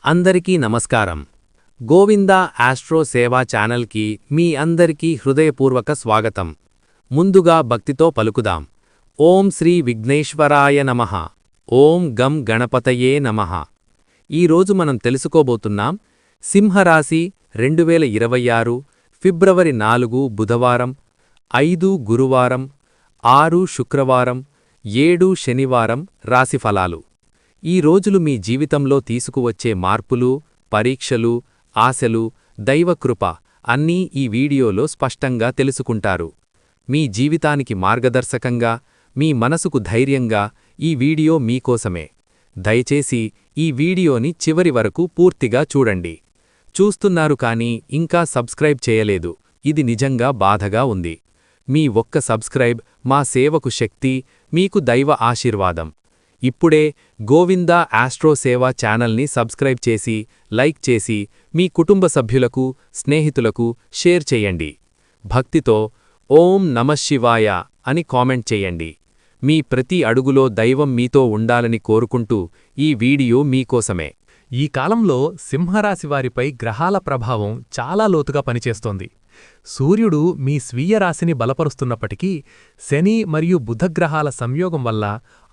అందరికీ నమస్కారం. గోవిందా ఆస్ట్రో సేవా ఛానల్కి మీ అందరికీ హృదయపూర్వక స్వాగతం. ముందుగా భక్తితో పలుకుదాం. ఓం శ్రీ విఘ్నేశ్వరాయ నమః. ఓం గం గణపతయే నమః. ఈరోజు మనం తెలుసుకోబోతున్నాం సింహరాశి 2026 ఫిబ్రవరి 4 బుధవారం, 5 గురువారం, 6 శుక్రవారం, 7 శనివారం రాశిఫలాలు. ఈ రోజులు మీ జీవితంలో తీసుకువచ్చే మార్పులు, పరీక్షలు, ఆశలు, దైవకృప అన్నీ ఈ వీడియోలో స్పష్టంగా తెలుసుకుంటారు. మీ జీవితానికి మార్గదర్శకంగా, మీ మనసుకు ధైర్యంగా ఈ వీడియో మీకోసమే. దయచేసి ఈ వీడియోని చివరి వరకు పూర్తిగా చూడండి. చూస్తున్నారు కానీ ఇంకా సబ్స్క్రైబ్ చేయలేదు. ఇది నిజంగా బాధగా ఉంది. మీ ఒక్క సబ్స్క్రైబ్ మా సేవకు శక్తి, మీకు దైవ ఆశీర్వాదం. ఇప్పుడే గోవిందా ఆస్ట్రో సేవా ఛానల్ని సబ్స్క్రైబ్ చేసి, లైక్ చేసి, మీ కుటుంబ సభ్యులకు, స్నేహితులకు షేర్ చేయండి. భక్తితో ఓం నమఃశివాయ అని కామెంట్ చేయండి. మీ ప్రతి అడుగులో దైవం మీతో ఉండాలని కోరుకుంటూ ఈ వీడియో మీకోసమే. ఈ కాలంలో సింహరాశివారిపై గ్రహాల ప్రభావం చాలా లోతుగా పనిచేస్తోంది. సూర్యుడు మీ స్వీయ రాశిని బలపరుస్తున్నప్పటికీ శని మరియు బుధగ్రహాల సంయోగం వల్ల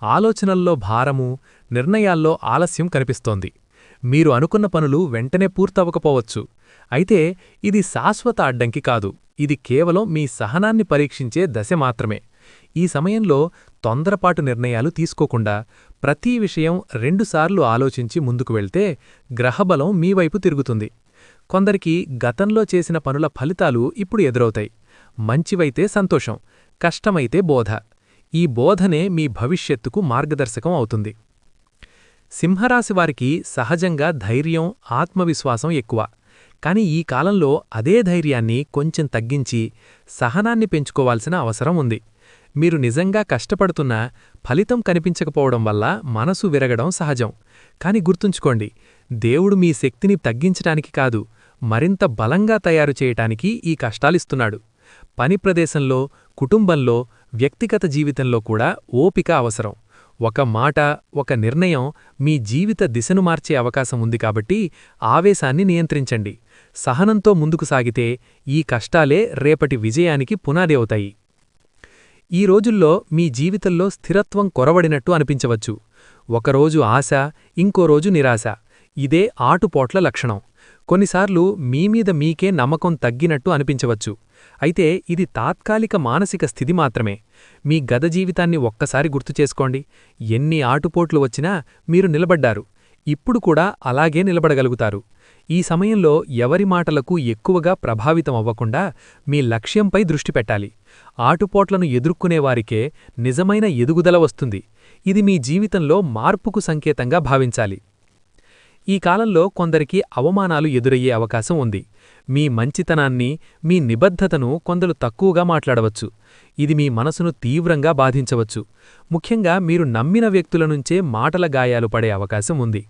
ఆలోచనల్లో భారము, నిర్ణయాల్లో ఆలస్యం కనిపిస్తోంది. మీరు అనుకున్న పనులు వెంటనే పూర్తవకపోవచ్చు. అయితే ఇది శాశ్వత అడ్డంకి కాదు. ఇది కేవలం మీ సహనాన్ని పరీక్షించే దశ మాత్రమే. ఈ సమయంలో తొందరపాటు నిర్ణయాలు తీసుకోకుండా ప్రతి విషయం 2 సార్లు ఆలోచించి ముందుకు వెళ్తే గ్రహబలం మీ వైపు తిరుగుతుంది. కొందరికి గతంలో చేసిన పనుల ఫలితాలు ఇప్పుడు ఎదురవుతాయి. మంచివైతే సంతోషం, కష్టమైతే బోధ. ఈ బోధనే మీ భవిష్యత్తుకు మార్గదర్శకం అవుతుంది. సింహరాశివారికి సహజంగా ధైర్యం, ఆత్మవిశ్వాసం ఎక్కువ. కాని ఈ కాలంలో అదే ధైర్యాన్ని కొంచెం తగ్గించి సహనాన్ని పెంచుకోవాల్సిన అవసరం ఉంది. మీరు నిజంగా కష్టపడుతున్నా ఫలితం కనిపించకపోవడం వల్ల మనసు విరగడం సహజం. కాని గుర్తుంచుకోండి, దేవుడు మీ శక్తిని తగ్గించటానికి కాదు, మరింత బలంగా తయారు చేయటానికి ఈ కష్టాలిస్తున్నాడు. పని ప్రదేశంలో, కుటుంబంలో, వ్యక్తిగత జీవితంలో కూడా ఓపిక అవసరం. ఒక మాట, ఒక నిర్ణయం మీ జీవిత దిశను మార్చే అవకాశం ఉంది కాబట్టి ఆవేశాన్ని నియంత్రించండి. సహనంతో ముందుకు సాగితే ఈ కష్టాలే రేపటి విజయానికి పునాది అవుతాయి. ఈ రోజుల్లో మీ జీవితంలో స్థిరత్వం కొరవడినట్టు అనిపించవచ్చు. ఒకరోజు ఆశ, ఇంకో రోజు నిరాశ. ఇదే ఆటుపోట్ల లక్షణం. కొన్నిసార్లు మీమీద మీకే నమ్మకం తగ్గినట్టు అనిపించవచ్చు. అయితే ఇది తాత్కాలిక మానసిక స్థితి మాత్రమే. మీ గత జీవితాన్ని ఒక్కసారి గుర్తుచేసుకోండి. ఎన్ని ఆటుపోట్లు వచ్చినా మీరు నిలబడ్డారు. ఇప్పుడు కూడా అలాగే నిలబడగలుగుతారు. ఈ సమయంలో ఎవరి మాటలకు ఎక్కువగా ప్రభావితం అవ్వకుండా మీ లక్ష్యంపై దృష్టి పెట్టాలి. ఆటుపోట్లను ఎదుర్కొనేవారికే నిజమైన ఎదుగుదల వస్తుంది. ఇది మీ జీవితంలో మార్పుకు సంకేతంగా భావించాలి. ఈ కాలంలో కొందరికి అవమానాలు ఎదురయ్యే అవకాశం ఉంది. మీ మంచితనాన్ని, మీ నిబద్ధతను కొందరు తక్కువగా మాట్లాడవచ్చు. ఇది మీ మనసును తీవ్రంగా బాధించవచ్చు. ముఖ్యంగా మీరు నమ్మిన వ్యక్తుల నుంచే మాటల గాయాలు పడే అవకాశం ఉంది.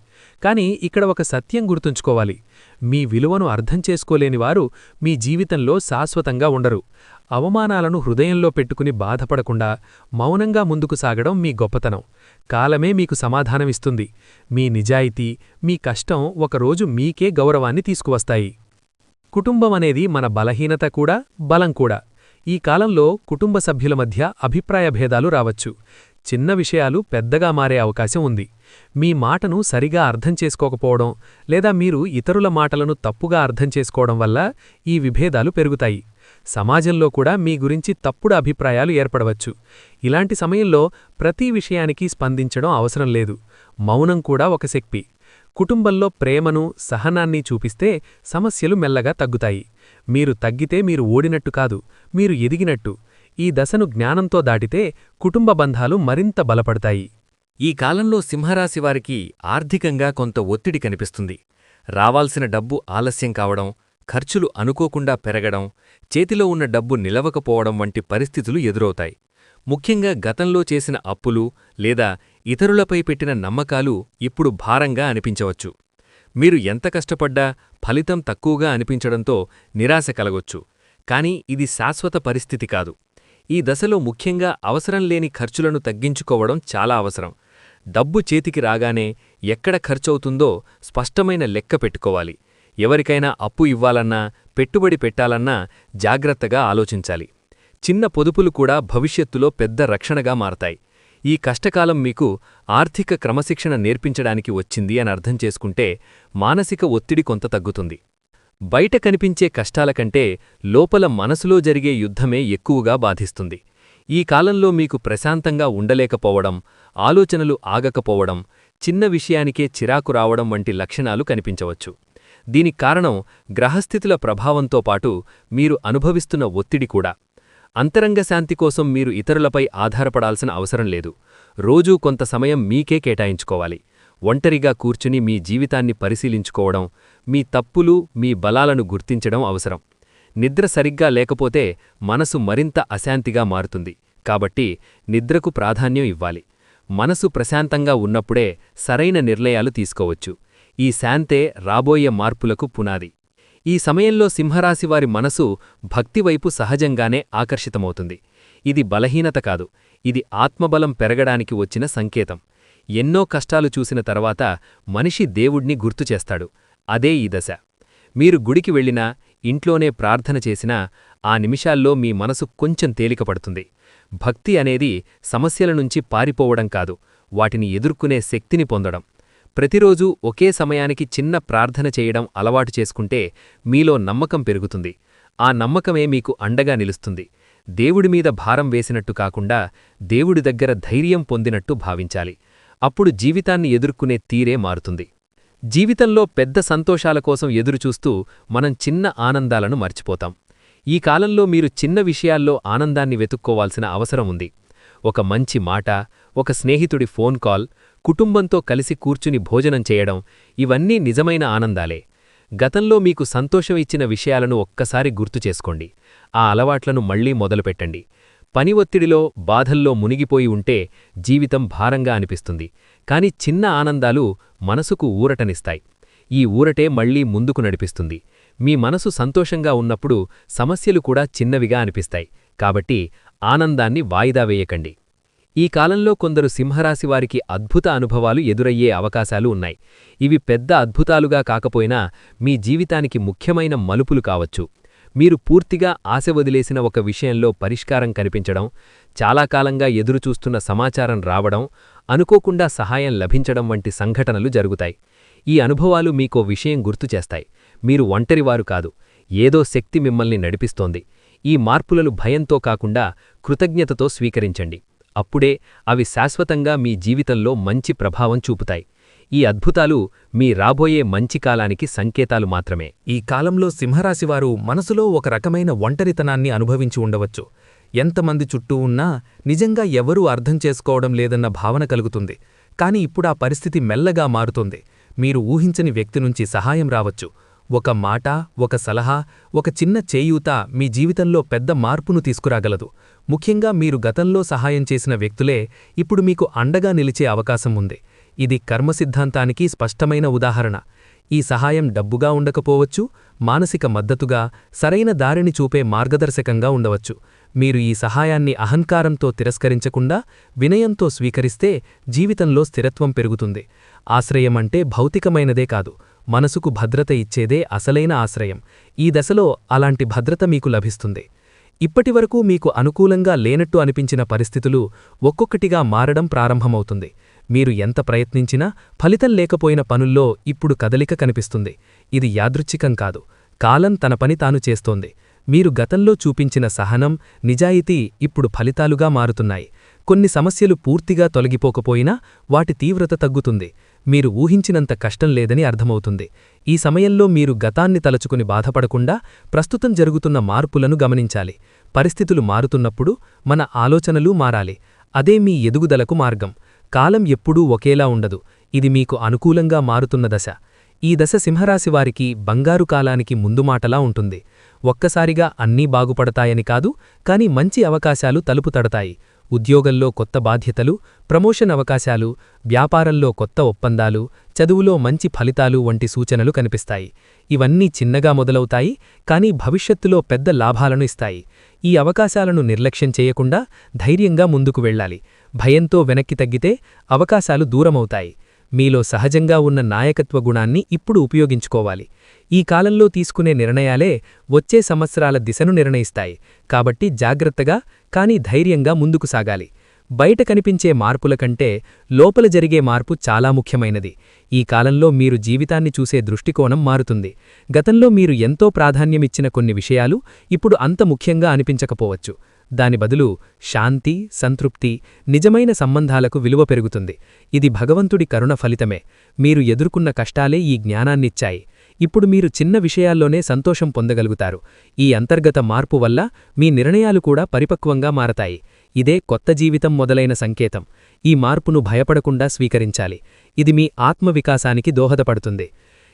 కాని ఇక్కడ ఒక సత్యం గుర్తుంచుకోవాలి. మీ విలువను అర్థం చేసుకోలేనివారు మీ జీవితంలో శాశ్వతంగా ఉండరు. అవమానాలను హృదయంలో పెట్టుకుని బాధపడకుండా మౌనంగా ముందుకు సాగడం మీ గొప్పతనం. కాలమే మీకు సమాధానమిస్తుంది. మీ నిజాయితీ, మీ కష్టం ఒకరోజు మీకే గౌరవాన్ని తీసుకువస్తాయి. కుటుంబం అనేది మన బలహీనత కూడా, బలం కూడా. ఈ కాలంలో కుటుంబ సభ్యుల మధ్య అభిప్రాయ భేదాలు రావచ్చు. చిన్న విషయాలు పెద్దగా మారే అవకాశం ఉంది. మీ మాటను సరిగా అర్థం చేసుకోకపోవడం, లేదా మీరు ఇతరుల మాటలను తప్పుగా అర్థం చేసుకోవడం వల్ల ఈ విభేదాలు పెరుగుతాయి. సమాజంలో కూడా మీ గురించి తప్పుడు అభిప్రాయాలు ఏర్పడవచ్చు. ఇలాంటి సమయంలో ప్రతి విషయానికి స్పందించడం అవసరం లేదు. మౌనం కూడా ఒక శక్తి. కుటుంబంలో ప్రేమను, సహనాన్ని చూపిస్తే సమస్యలు మెల్లగా తగ్గుతాయి. మీరు తగ్గితే మీరు ఓడినట్టు కాదు, మీరు ఎదిగినట్టు. ఈ దశను జ్ఞానంతో దాటితే కుటుంబ బంధాలు మరింత బలపడతాయి. ఈ కాలంలో సింహరాశివారికి ఆర్థికంగా కొంత ఒత్తిడి కనిపిస్తుంది. రావాల్సిన డబ్బు ఆలస్యం కావడం, ఖర్చులు అనుకోకుండా పెరగడం, చేతిలో ఉన్న డబ్బు నిలవకపోవడం వంటి పరిస్థితులు ఎదురవుతాయి. ముఖ్యంగా గతంలో చేసిన అప్పులు లేదా ఇతరులపై పెట్టిన నమ్మకాలు ఇప్పుడు భారంగా అనిపించవచ్చు. మీరు ఎంత కష్టపడ్డా ఫలితం తక్కువగా అనిపించడంతో నిరాశ కలగొచ్చు. కాని ఇది శాశ్వత పరిస్థితి కాదు. ఈ దశలో ముఖ్యంగా అవసరం లేని ఖర్చులను తగ్గించుకోవడం చాలా అవసరం. డబ్బు చేతికి రాగానే ఎక్కడ ఖర్చవుతుందో స్పష్టమైన లెక్క పెట్టుకోవాలి. ఎవరికైనా అప్పు ఇవ్వాలన్నా, పెట్టుబడి పెట్టాలన్నా జాగ్రత్తగా ఆలోచించాలి. చిన్న పొదుపులు కూడా భవిష్యత్తులో పెద్ద రక్షణగా మారతాయి. ఈ కష్టకాలం మీకు ఆర్థిక క్రమశిక్షణ నేర్పించడానికి వచ్చింది అని అర్థం చేసుకుంటే మానసిక ఒత్తిడి కొంత తగ్గుతుంది. బయట కనిపించే కష్టాల కంటే లోపల మనసులో జరిగే యుద్ధమే ఎక్కువగా బాధిస్తుంది. ఈ కాలంలో మీకు ప్రశాంతంగా ఉండలేకపోవడం, ఆలోచనలు ఆగకపోవడం, చిన్న విషయానికే చిరాకు రావడం వంటి లక్షణాలు కనిపించవచ్చు. దీనికి కారణం గ్రహస్థితుల ప్రభావంతో పాటు మీరు అనుభవిస్తున్న ఒత్తిడి కూడా. అంతరంగ శాంతి కోసం మీరు ఇతరులపై ఆధారపడాల్సిన అవసరం లేదు. రోజూ కొంత సమయం మీకే కేటాయించుకోవాలి. ఒంటరిగా కూర్చుని మీ జీవితాన్ని పరిశీలించుకోవడం, మీ తప్పులు, మీ బలాలను గుర్తించడం అవసరం. నిద్ర సరిగ్గా లేకపోతే మనసు మరింత అశాంతిగా మారుతుంది. కాబట్టి నిద్రకు ప్రాధాన్యం ఇవ్వాలి. మనసు ప్రశాంతంగా ఉన్నప్పుడే సరైన నిర్ణయాలు తీసుకోవచ్చు. ఈ శాంతే రాబోయే మార్పులకు పునాది. ఈ సమయంలో సింహరాశివారి మనసు భక్తివైపు సహజంగానే ఆకర్షితమవుతుంది. ఇది బలహీనత కాదు, ఇది ఆత్మబలం పెరగడానికి వచ్చిన సంకేతం. ఎన్నో కష్టాలు చూసిన తర్వాత మనిషి దేవుణ్ణి గుర్తుచేస్తాడు. అదే ఈ దశ. మీరు గుడికి వెళ్ళినా, ఇంట్లోనే ప్రార్థన చేసినా ఆ నిమిషాల్లో మీ మనసు కొంచెం తేలికపడుతుంది. భక్తి అనేది సమస్యల నుంచి పారిపోవడం కాదు, వాటిని ఎదుర్కొనే శక్తిని పొందడం. ప్రతిరోజూ ఒకే సమయానికి చిన్న ప్రార్థన చేయడం అలవాటు చేసుకుంటే మీలో నమ్మకం పెరుగుతుంది. ఆ నమ్మకమే మీకు అండగా నిలుస్తుంది. దేవుడిమీద భారం వేసినట్టు కాకుండా దేవుడి దగ్గర ధైర్యం పొందినట్టు భావించాలి. అప్పుడు జీవితాన్ని ఎదుర్కొనే తీరే మారుతుంది. జీవితంలో పెద్ద సంతోషాల కోసం ఎదురుచూస్తూ మనం చిన్న ఆనందాలను మర్చిపోతాం. ఈ కాలంలో మీరు చిన్న విషయాల్లో ఆనందాన్ని వెతుక్కోవాల్సిన అవసరం ఉంది. ఒక మంచి మాట, ఒక స్నేహితుడి ఫోన్ కాల్, కుటుంబంతో కలిసి కూర్చుని భోజనం చేయడం, ఇవన్నీ నిజమైన ఆనందాలే. గతంలో మీకు సంతోషం ఇచ్చిన విషయాలను ఒక్కసారి గుర్తుచేసుకోండి. ఆ అలవాట్లను మళ్లీ మొదలుపెట్టండి. పని ఒత్తిడిలో, బాధల్లో మునిగిపోయి ఉంటే జీవితం భారంగా అనిపిస్తుంది. కాని చిన్న ఆనందాలు మనసుకు ఊరటనిస్తాయి. ఈ ఊరటే మళ్లీ ముందుకు నడిపిస్తుంది. మీ మనసు సంతోషంగా ఉన్నప్పుడు సమస్యలు కూడా చిన్నవిగా అనిపిస్తాయి. కాబట్టి ఆనందాన్ని వాయిదా వేయకండి. ఈ కాలంలో కొందరు సింహరాశివారికి అద్భుత అనుభవాలు ఎదురయ్యే అవకాశాలు ఉన్నాయి. ఇవి పెద్ద అద్భుతాలుగా కాకపోయినా మీ జీవితానికి ముఖ్యమైన మలుపులు కావచ్చు. మీరు పూర్తిగా ఆశ వదిలేసిన ఒక విషయంలో పరిష్కారం కనిపించడం, చాలా కాలంగా ఎదురుచూస్తున్న సమాచారం రావడం, అనుకోకుండా సహాయం లభించడం వంటి సంఘటనలు జరుగుతాయి. ఈ అనుభవాలు మీకో విషయం గుర్తుచేస్తాయి. మీరు ఒంటరివారు కాదు, ఏదో శక్తి మిమ్మల్ని నడిపిస్తోంది. ఈ మార్పులను భయంతో కాకుండా కృతజ్ఞతతో స్వీకరించండి. అప్పుడే అవి శాశ్వతంగా మీ జీవితంలో మంచి ప్రభావం చూపుతాయి. ఈ అద్భుతాలు మీ రాబోయే మంచి కాలానికి సంకేతాలు మాత్రమే. ఈ కాలంలో సింహరాశివారు మనసులో ఒక రకమైన ఒంటరితనాన్ని అనుభవించి ఉండవచ్చు. ఎంతమంది చుట్టూ ఉన్నా నిజంగా ఎవరూ అర్థం చేసుకోవడం లేదన్న భావన కలుగుతుంది. కాని ఇప్పుడా పరిస్థితి మెల్లగా మారుతోంది. మీరు ఊహించని వ్యక్తి నుంచి సహాయం రావచ్చు. ఒక మాట, ఒక సలహా, ఒక చిన్న చేయూత మీ జీవితంలో పెద్ద మార్పును తీసుకురాగలదు. ముఖ్యంగా మీరు గతంలో సహాయం చేసిన వ్యక్తులే ఇప్పుడు మీకు అండగా నిలిచే అవకాశం ఉంది. ఇది కర్మసిద్ధాంతానికి స్పష్టమైన ఉదాహరణ. ఈ సహాయం డబ్బుగా ఉండకపోవచ్చు, మానసిక మద్దతుగా, సరైన దారిని చూపే మార్గదర్శకంగా ఉండవచ్చు. మీరు ఈ సహాయాన్ని అహంకారంతో తిరస్కరించకుండా వినయంతో స్వీకరిస్తే జీవితంలో స్థిరత్వం పెరుగుతుంది. ఆశ్రయమంటే భౌతికమైనదే కాదు, మనసుకు భద్రత ఇచ్చేదే అసలైన ఆశ్రయం. ఈ దశలో అలాంటి భద్రత మీకు లభిస్తుంది. ఇప్పటివరకు మీకు అనుకూలంగా లేనట్టు అనిపించిన పరిస్థితులు ఒక్కొక్కటిగా మారడం ప్రారంభమవుతుంది. మీరు ఎంత ప్రయత్నించినా ఫలితం లేకపోయిన పనుల్లో ఇప్పుడు కదలిక కనిపిస్తుంది. ఇది యాదృచ్ఛికం కాదు, కాలం తన పని తాను చేస్తోంది. మీరు గతంలో చూపించిన సహనం, నిజాయితీ ఇప్పుడు ఫలితాలుగా మారుతున్నాయి. కొన్ని సమస్యలు పూర్తిగా తొలగిపోకపోయినా వాటి తీవ్రత తగ్గుతుంది. మీరు ఊహించినంత కష్టం లేదని అర్థమవుతుంది. ఈ సమయంలో మీరు గతాన్ని తలచుకుని బాధపడకుండా ప్రస్తుతం జరుగుతున్న మార్పులను గమనించాలి. పరిస్థితులు మారుతున్నప్పుడు మన ఆలోచనలూ మారాలి. అదే మీ ఎదుగుదలకు మార్గం. కాలం ఎప్పుడూ ఒకేలా ఉండదు. ఇది మీకు అనుకూలంగా మారుతున్న దశ. ఈ దశ సింహరాశివారికి బంగారు కాలానికి ముందుమాటలా ఉంటుంది. ఒక్కసారిగా అన్నీ బాగుపడతాయని కాదు, కాని మంచి అవకాశాలు తలుపు తడతాయి. ఉద్యోగంలో కొత్త బాధ్యతలు, ప్రమోషన్ అవకాశాలు, వ్యాపారంలో కొత్త ఒప్పందాలు, చదువులో మంచి ఫలితాలు వంటి సూచనలు కనిపిస్తాయి. ఇవన్నీ చిన్నగా మొదలవుతాయి, కానీ భవిష్యత్తులో పెద్ద లాభాలను ఇస్తాయి. ఈ అవకాశాలను నిర్లక్ష్యం చేయకుండా ధైర్యంగా ముందుకు వెళ్ళాలి. భయంతో వెనక్కి తగ్గితే అవకాశాలు దూరమవుతాయి. మీలో సహజంగా ఉన్న నాయకత్వ గుణాన్ని ఇప్పుడు ఉపయోగించుకోవాలి. ఈ కాలంలో తీసుకునే నిర్ణయాలే వచ్చే సంవత్సరాల దిశను నిర్ణయిస్తాయి. కాబట్టి జాగ్రత్తగా కానీ ధైర్యంగా ముందుకు సాగాలి. బయట కనిపించే మార్పుల కంటే లోపల జరిగే మార్పు చాలా ముఖ్యమైనది. ఈ కాలంలో మీరు జీవితాన్ని చూసే దృష్టికోణం మారుతుంది. గతంలో మీరు ఎంతో ప్రాధాన్యమిచ్చిన కొన్ని విషయాలు ఇప్పుడు అంత ముఖ్యంగా అనిపించకపోవచ్చు. దాని బదులు శాంతి, సంతృప్తి, నిజమైన సంబంధాలకు విలువ పెరుగుతుంది. ఇది భగవంతుడి కరుణ ఫలితమే. మీరు ఎదుర్కొన్న కష్టాలే ఈ జ్ఞానాన్నిచ్చాయి. ఇప్పుడు మీరు చిన్న విషయాల్లోనే సంతోషం పొందగలుగుతారు. ఈ అంతర్గత మార్పు వల్ల మీ నిర్ణయాలు కూడా పరిపక్వంగా మారతాయి. ఇదే కొత్త జీవితం మొదలైన సంకేతం. ఈ మార్పును భయపడకుండా స్వీకరించాలి. ఇది మీ ఆత్మవికాసానికి దోహదపడుతుంది.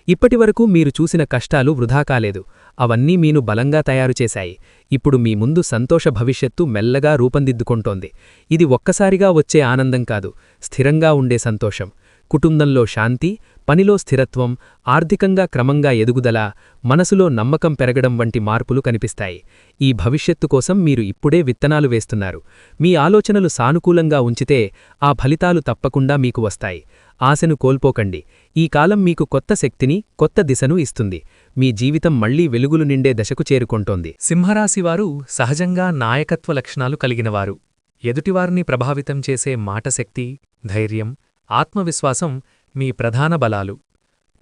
ఇప్పటివరకు మీరు చూసిన కష్టాలు వృధా కాలేదు. అవన్నీ మీను బలంగా తయారుచేశాయి. ఇప్పుడు మీ ముందు సంతోష భవిష్యత్తు మెల్లగా రూపొందిద్దుకుంటోంది. ఇది ఒక్కసారిగా వచ్చే ఆనందం కాదు, స్థిరంగా ఉండే సంతోషం. కుటుంబంలో శాంతి, పనిలో స్థిరత్వం, ఆర్థికంగా క్రమంగా ఎదుగుదల, మనసులో నమ్మకం పెరగడం వంటి మార్పులు కనిపిస్తాయి. ఈ భవిష్యత్తు కోసం మీరు ఇప్పుడే విత్తనాలు వేస్తున్నారు. మీ ఆలోచనలు సానుకూలంగా ఉంచితే ఆ ఫలితాలు తప్పకుండా మీకు వస్తాయి. ఆశను కోల్పోకండి. ఈ కాలం మీకు కొత్త శక్తిని, కొత్త దిశను ఇస్తుంది. మీ జీవితం మళ్లీ వెలుగులు నిండే దశకు చేరుకుంటోంది. సింహరాశివారు సహజంగా నాయకత్వ లక్షణాలు కలిగినవారు. ఎదుటివారిని ప్రభావితం చేసే మాటశక్తి, ధైర్యం, ఆత్మవిశ్వాసం మీ ప్రధాన బలాలు.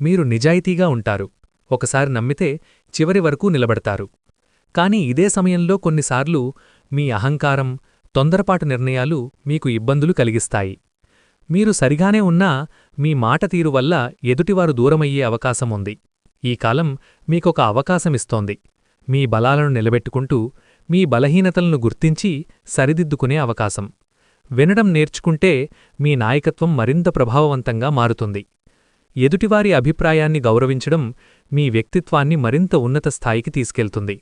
మీరు నిజాయితీగా ఉంటారు. ఒకసారి నమ్మితే చివరి వరకు నిలబడతారు. కాని ఇదే సమయంలో కొన్నిసార్లు మీ అహంకారం, తొందరపాటు నిర్ణయాలు మీకు ఇబ్బందులు కలిగిస్తాయి. మీరు సరిగానే ఉన్నా మీ మాట తీరు వల్ల ఎదుటివారు దూరమయ్యే అవకాశముంది. ఈ కాలం మీకొక అవకాశమిస్తోంది. మీ బలాలను నిలబెట్టుకుంటూ మీ బలహీనతలను గుర్తించి సరిదిద్దుకునే అవకాశం. వినడం నేర్చుకుంటే మీ నాయకత్వం మరింత ప్రభావవంతంగా మారుతుంది. ఎదుటివారి అభిప్రాయాన్ని గౌరవించడం మీ వ్యక్తిత్వాన్ని మరింత ఉన్నత స్థాయికి తీసుకెళ్తుంది.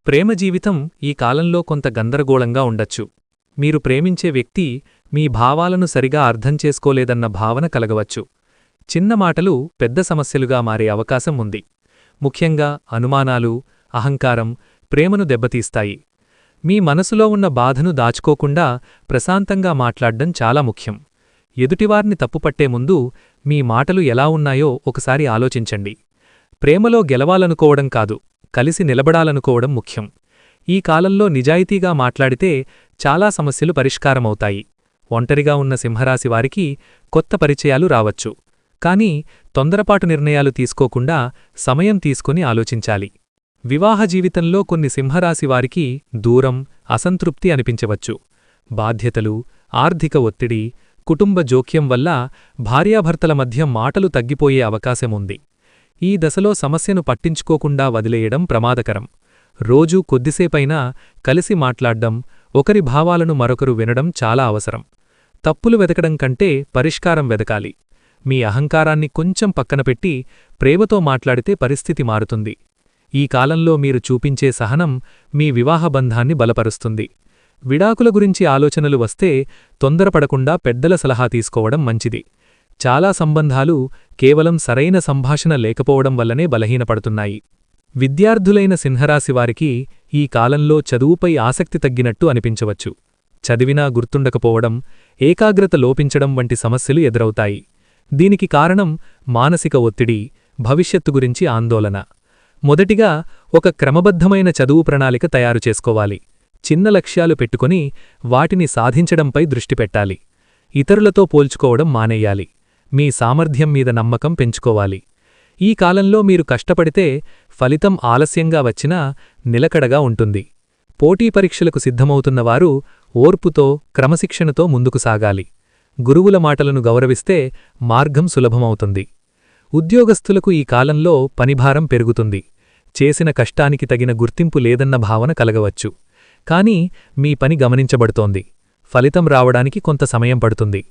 ప్రేమ జీవితం ఈ కాలంలో కొంత గందరగోళంగా ఉండొచ్చు. మీరు ప్రేమించే వ్యక్తి మీ భావాలను సరిగా అర్థం చేసుకోలేదన్న భావన కలగవచ్చు. చిన్న మాటలు పెద్ద సమస్యలుగా మారే అవకాశం ఉంది. ముఖ్యంగా అనుమానాలు, అహంకారం ప్రేమను దెబ్బతీస్తాయి. మీ మనసులో ఉన్న బాధను దాచుకోకుండా ప్రశాంతంగా మాట్లాడ్డం చాలా ముఖ్యం. ఎదుటివారిని తప్పుపట్టే ముందు మీ మాటలు ఎలా ఉన్నాయో ఒకసారి ఆలోచించండి. ప్రేమలో గెలవాలనుకోవడం కాదు, కలిసి నిలబడాలనుకోవడం ముఖ్యం. ఈ కాలంలో నిజాయితీగా మాట్లాడితే చాలా సమస్యలు పరిష్కారమవుతాయి. ఒంటరిగా ఉన్న సింహరాశివారికి కొత్త పరిచయాలు రావచ్చు. కానీ తొందరపాటు నిర్ణయాలు తీసుకోకుండా సమయం తీసుకుని ఆలోచించాలి. వివాహ జీవితంలో కొన్ని సింహరాశివారికి దూరం, అసంతృప్తి అనిపించవచ్చు. బాధ్యతలు, ఆర్థిక ఒత్తిడి, కుటుంబ జోక్యం వల్ల భార్యాభర్తల మధ్య మాటలు తగ్గిపోయే అవకాశముంది. ఈ దశలో సమస్యను పట్టించుకోకుండా వదిలేయడం ప్రమాదకరం. రోజూ కొద్దిసేపైనా కలిసి మాట్లాడ్డం, ఒకరి భావాలను మరొకరు వినడం చాలా అవసరం. తప్పులు వెతకడం కంటే పరిష్కారం వెదకాలి. మీ అహంకారాన్ని కొంచెం పక్కనపెట్టి ప్రేమతో మాట్లాడితే పరిస్థితి మారుతుంది. ఈ కాలంలో మీరు చూపించే సహనం మీ వివాహబంధాన్ని బలపరుస్తుంది. విడాకుల గురించి ఆలోచనలు వస్తే తొందరపడకుండా పెద్దల సలహా తీసుకోవడం మంచిది. చాలా సంబంధాలు కేవలం సరైన సంభాషణ లేకపోవడం వల్లనే బలహీనపడుతున్నాయి. విద్యార్థులైన సింహరాశివారికి ఈ కాలంలో చదువుపై ఆసక్తి తగ్గినట్టు అనిపించవచ్చు. చదివినా గుర్తుండకపోవడం, ఏకాగ్రత లోపించడం వంటి సమస్యలు ఎదురవుతాయి. దీనికి కారణం మానసిక ఒత్తిడి, భవిష్యత్తు గురించి ఆందోళన. మొదటిగా ఒక క్రమబద్ధమైన చదువు ప్రణాళిక తయారు చేసుకోవాలి. చిన్న లక్ష్యాలు పెట్టుకుని వాటిని సాధించడంపై దృష్టి పెట్టాలి. ఇతరులతో పోల్చుకోవడం మానేయాలి. మీ సామర్థ్యం మీద నమ్మకం పెంచుకోవాలి. ఈ కాలంలో మీరు కష్టపడితే ఫలితం ఆలస్యంగా వచ్చినా నిలకడగా ఉంటుంది. పోటీ పరీక్షలకు సిద్ధమవుతున్నవారు ఓర్పుతో, క్రమశిక్షణతో ముందుకు సాగాలి. గురువుల మాటలను గౌరవిస్తే మార్గం సులభమవుతుంది. ఉద్యోగస్తులకు ఈ కాలంలో పనిభారం పెరుగుతుంది. చేసిన కష్టానికి తగిన గుర్తింపు లేదన్న భావన కలగవచ్చు. కానీ మీ పని గమనించబడుతోంది. ఫలితం రావడానికి కొంత సమయం పడుతుంది.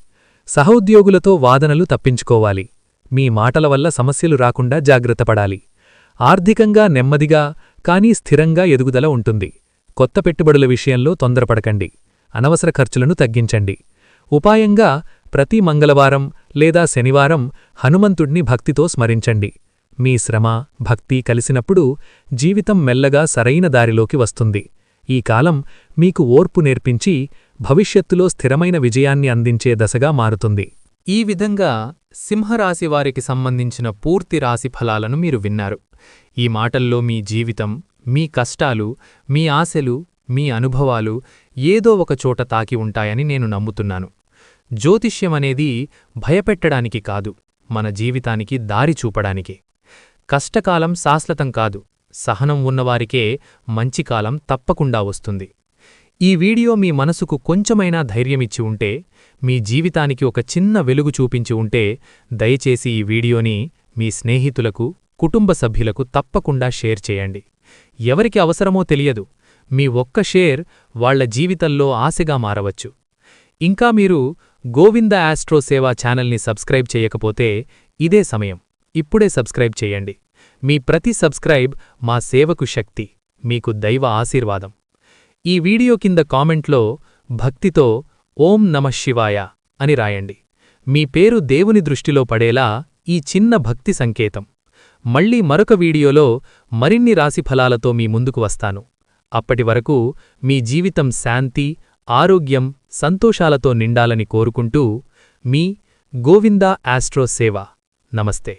సహోద్యోగులతో వాదనలు తప్పించుకోవాలి. మీ మాటల వల్ల సమస్యలు రాకుండా జాగ్రత్తపడాలి. ఆర్థికంగా నెమ్మదిగా కానీ స్థిరంగా ఎదుగుదల ఉంటుంది. కొత్త పెట్టుబడుల విషయంలో తొందరపడకండి. అనవసర ఖర్చులను తగ్గించండి. ఉపాయంగా ప్రతి మంగళవారం లేదా శనివారం హనుమంతుణ్ణి భక్తితో స్మరించండి. మీ శ్రమ, భక్తి కలిసినప్పుడు జీవితం మెల్లగా సరైన దారిలోకి వస్తుంది. ఈ కాలం మీకు ఓర్పు నేర్పించి భవిష్యత్తులో స్థిరమైన విజయాన్ని అందించే దశగా మారుతుంది. ఈ విధంగా సింహరాశివారికి సంబంధించిన పూర్తి రాశి ఫలాలను మీరు విన్నారు. ఈ మాటల్లో మీ జీవితం, మీ కష్టాలు, మీ ఆశలు, మీ అనుభవాలు ఏదో ఒక చోట తాకి ఉంటాయని నేను నమ్ముతున్నాను. జ్యోతిష్యమనేది భయపెట్టడానికి కాదు, మన జీవితానికి దారి చూపడానికి. కష్టకాలం శాశ్వతం కాదు, సహనం ఉన్నవారికే మంచి కాలం తప్పకుండా వస్తుంది. ఈ వీడియో మీ మనసుకు కొంచెమైనా ధైర్యమిచ్చి ఉంటే, మీ జీవితానికి ఒక చిన్న వెలుగు చూపించి ఉంటే, దయచేసి ఈ వీడియోని మీ స్నేహితులకు, కుటుంబ సభ్యులకు తప్పకుండా షేర్ చేయండి. ఎవరికి అవసరమో తెలియదు, మీ ఒక్క షేర్ వాళ్ల జీవితంలో ఆశగా మారవచ్చు. ఇంకా మీరు గోవింద ఆస్ట్రో సేవా ఛానల్ని సబ్స్క్రైబ్ చేయకపోతే ఇదే సమయం, ఇప్పుడే సబ్స్క్రైబ్ చేయండి. మీ ప్రతి సబ్స్క్రైబ్ మా సేవకు శక్తి, మీకు దైవ ఆశీర్వాదం. ఈ వీడియో కింద కామెంట్లో భక్తితో ఓం నమః శివాయ అని రాయండి. మీ పేరు దేవుని దృష్టిలో పడేలా ఈ చిన్న భక్తి సంకేతం. మళ్ళీ మరొక వీడియోలో మరిన్ని రాశిఫలాలతో మీ ముందుకు వస్తాను. అప్పటివరకు మీ జీవితం శాంతి, ఆరోగ్యం, సంతోషాలతో నిండాలని కోరుకుంటూ మీ గోవింద ఆస్ట్రో సేవ. నమస్తే.